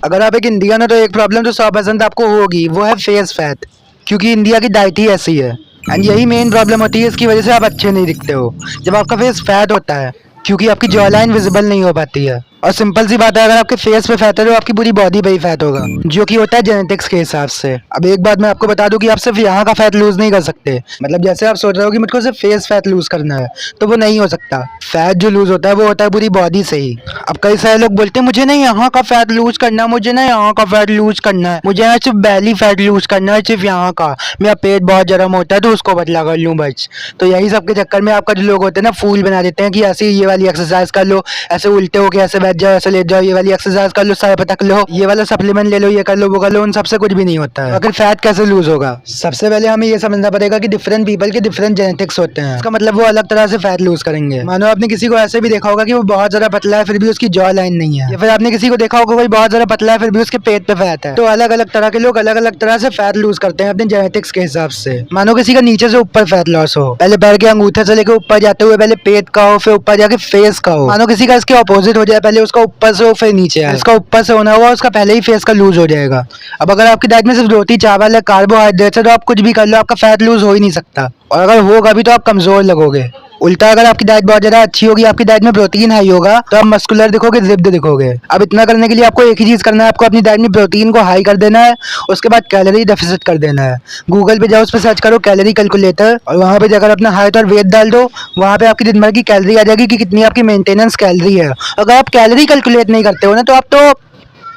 अगर आप एक इंडियन हो तो एक प्रॉब्लम तो 100% आपको होगी, वो है फेस फैट। क्योंकि इंडिया की डाइट ही ऐसी है एंड यही मेन प्रॉब्लम होती है, इसकी वजह से आप अच्छे नहीं दिखते हो जब आपका फेस फैट होता है, क्योंकि आपकी जॉ लाइन विजिबल नहीं हो पाती है। और सिंपल सी बात है, अगर आपके फेस पे फैट है तो आपकी पूरी बॉडी पे ही फैट होगा, जो कि होता है जेनेटिक्स के हिसाब से। अब एक बात मैं आपको बता दूं कि आप सिर्फ यहाँ का फैट लूज नहीं कर सकते। मतलब जैसे आप सोच रहे हो कि मुझको सिर्फ फेस फैट लूज करना है, तो वो नहीं हो सकता। फैट जो लूज होता है वो होता है पूरी बॉडी से ही। अब कई सारे लोग बोलते हैं मुझे नहीं यहाँ का फैट लूज करना, मुझे ना यहाँ का फैट लूज करना है, मुझे यहाँ सिर्फ बैली फैट लूज करना है, सिर्फ यहाँ का, मेरा पेट बहुत गर्म होता है तो उसको पतला कर लूँ बस। तो यही सब के चक्कर में आपका जो लोग होते हैं ना, फूल बना देते हैं कि ऐसे ये वाली एक्सरसाइज कर लो, ऐसे उल्टे होके ऐसे बैठ जाओ, ऐसे लेट जाओ, ये वाली एक्सरसाइज कर लो, सर पटक लो, ये वाला सप्लीमेंट ले लो, ये कर लो, वो कर लो। उन सबसे कुछ भी नहीं होता है। अगर फैट कैसे लूज होगा, सबसे पहले हमें ये समझना पड़ेगा कि डिफरेंट पीपल के डिफरेंट जेनेटिक्स होते हैं। इसका मतलब वो अलग तरह से फैट लूज करेंगे। मानो आपने किसी को ऐसे भी देखा होगा कि वो बहुत ज्यादा पतला है फिर भी उसकी जॉ लाइन नहीं है, या फिर आपने किसी को देखा होगा कोई बहुत ज्यादा पतला है फिर भी उसके पेट पे फैट है। तो अलग अलग तरह के लोग अलग अलग तरह से फैट लूज करते हैं अपने जेनेटिक्स के हिसाब से। मानो किसी का नीचे से ऊपर फैट लॉस हो, पहले पैर के अंगूठे से लेकर ऊपर जाते हुए पहले पेट का हो, फिर ऊपर जाके फेस का हो। मानो किसी का इसके ऑपोजिट हो जाए, पहले उसका ऊपर से हो फिर नीचे आए। इसका ऊपर से होना हुआ उसका पहले ही फेस का लूज हो जाएगा। अब अगर आपकी डाइट में सिर्फ रोटी चावल है, कार्बोहाइड्रेट है, तो आप कुछ भी कर लो, आपका फैट लूज हो ही नहीं सकता। और अगर होगा भी तो आप कमजोर लगोगे। उल्टा अगर आपकी डाइट बहुत ज्यादा अच्छी होगी, आपकी डाइट में प्रोटीन हाई होगा, तो आप मस्कुलर दिखोगे, रिप्ड दिखोगे। अब इतना करने के लिए आपको एक ही चीज करना है, आपको अपनी डाइट में प्रोटीन को हाई कर देना है, उसके बाद कैलोरी डेफिसिट कर देना है। गूगल पे जाओ, उस पर सर्च करो कैलोरी कैलकुलेटर, और वहाँ पे जाकर अपना हाइट और वेट डाल दो। वहाँ पे आपकी दिन भर की कैलोरी आ जाएगी कि कितनी आपकी मेंटेनेंस कैलोरी है। अगर आप कैलोरी कैलकुलेट नहीं करते हो ना, तो आप तो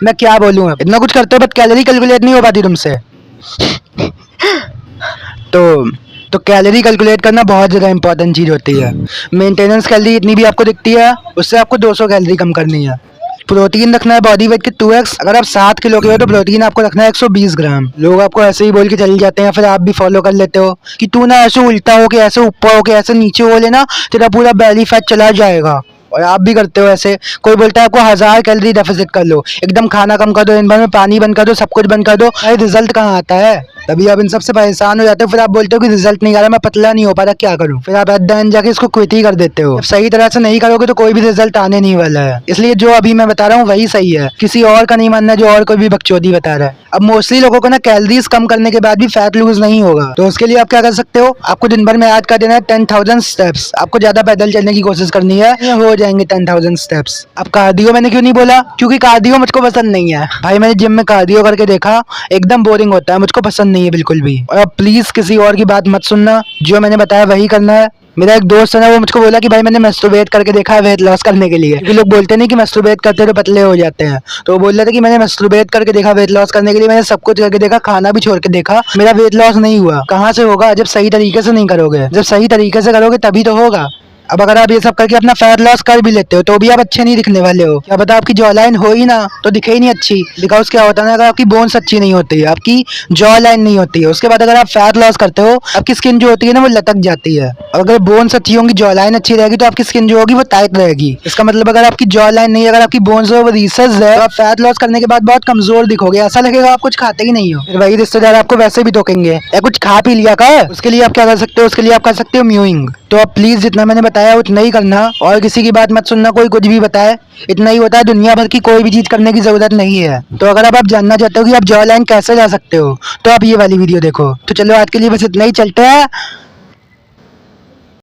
मैं क्या बोलूँ, इतना कुछ करते हो बट कैलोरी कैलकुलेट नहीं हो पाती तुमसे। तो कैलोरी कैलकुलेट करना बहुत ज़्यादा इंपॉर्टेंट चीज़ होती है। मेंटेनेंस कैलोरी इतनी भी आपको दिखती है, उससे आपको 200 कैलोरी कम करनी है। प्रोटीन रखना है बॉडी वेट के 2x। अगर आप 7 किलो के हो तो प्रोटीन आपको रखना है 120 ग्राम। लोग आपको ऐसे ही बोल के चले जाते हैं, फिर आप भी फॉलो कर लेते हो कि तू ना ऐसे उल्टा हो के, ऐसे ऊपर हो के, ऐसे नीचे हो लेना, तेरा पूरा बेली फैट चला जाएगा। और आप भी करते हो ऐसे। कोई बोलता है आपको 1000 कैलोरी डेफिसिट कर लो, एकदम खाना कम कर दो, दिन भर में पानी बंद कर दो, सब कुछ बंद कर दो। भाई रिजल्ट कहाँ आता है? तभी आप इन सबसे परेशान हो जाते हो, फिर आप बोलते हो कि रिजल्ट नहीं आ रहा, मैं पतला नहीं हो पा रहा, क्या करूं? फिर आप एट द एंड जाके इसको क्विट ही कर देते हो। जब सही तरह से नहीं करोगे तो कोई भी रिजल्ट आने नहीं वाला है। इसलिए जो अभी मैं बता रहा हूँ वही सही है, किसी और का नहीं मानना जो और कोई भी बकचोदी बता रहा है। अब मोस्टली लोगों को ना कैलोरीज कम करने के बाद भी फैट लूज नहीं होगा, तो उसके लिए आप क्या कर सकते हो, आपको दिन भर में ऐड कर देना है 10,000 स्टेप्स। आपको ज्यादा पैदल चलने की कोशिश करनी है, ये हो जाएंगे 10,000 स्टेप्स। अब कार्डियो मैंने क्यों नहीं बोला, क्योंकि कार्डियो मुझको पसंद नहीं है भाई। मैंने जिम में कार्डियो करके देखा, एकदम बोरिंग होता है, मुझको पसंद नहीं है बिल्कुल भी। और अब प्लीज किसी और की बात मत सुनना, जो मैंने बताया वही करना है। मेरा एक दोस्त है ना, वो मुझको बोला कि भाई मैंने मैस्टरबेट करके देखा है वेट लॉस करने के लिए, क्योंकि लोग बोलते नहीं कि मैस्टरबेट करते तो पतले हो जाते हैं। तो वो बोल रहा था कि मैंने मैस्टरबेट करके देखा वेट लॉस करने के लिए, मैंने सब कुछ करके देखा, खाना भी छोड़ के देखा, मेरा वेट लॉस नहीं हुआ। कहाँ से होगा जब सही तरीके से नहीं करोगे? जब सही तरीके से करोगे तभी तो होगा। अब अगर आप ये सब करके अपना फैट लॉस कर भी लेते हो तो भी आप अच्छे नहीं दिखने वाले हो। क्या पता आपकी जॉ लाइन हो ही ना तो दिखे ही नहीं अच्छी। बिकॉज क्या होता है ना, अगर आपकी बोन्स अच्छी नहीं होती है, आपकी जॉ लाइन नहीं होती है, उसके बाद अगर आप फैट लॉस करते हो, आपकी स्किन जो होती है ना वो लटक जाती है। और अगर बोन्स अच्छी होंगी, जॉ लाइन अच्छी रहेगी, तो आपकी स्किन जो होगी वो टाइट रहेगी। इसका मतलब अगर आपकी जॉ लाइन नहीं है, अगर आपकी बोन्स वो रीसेस है, तो आप फैट लॉस करने के बाद बहुत कमजोर दिखोगे, ऐसा लगेगा आप कुछ खाते ही नहीं हो। फिर वही रिश्तेदार आपको वैसे भी टोकेंगे, या कुछ खा पी लिया का। उसके लिए आप क्या कर सकते हो, उसके लिए आप कर सकते हो म्यूइंग। तो आप प्लीज जितना मैंने बताया उतना ही करना, और किसी की बात मत सुनना, कोई कुछ भी बताए। इतना ही होता है, दुनिया भर की कोई भी चीज करने की जरूरत नहीं है। तो अगर अब आप जानना चाहते हो कि आप जॉ लाइन कैसे ला सकते हो, तो आप ये वाली वीडियो देखो। तो चलो आज के लिए बस इतना ही, चलते हैं।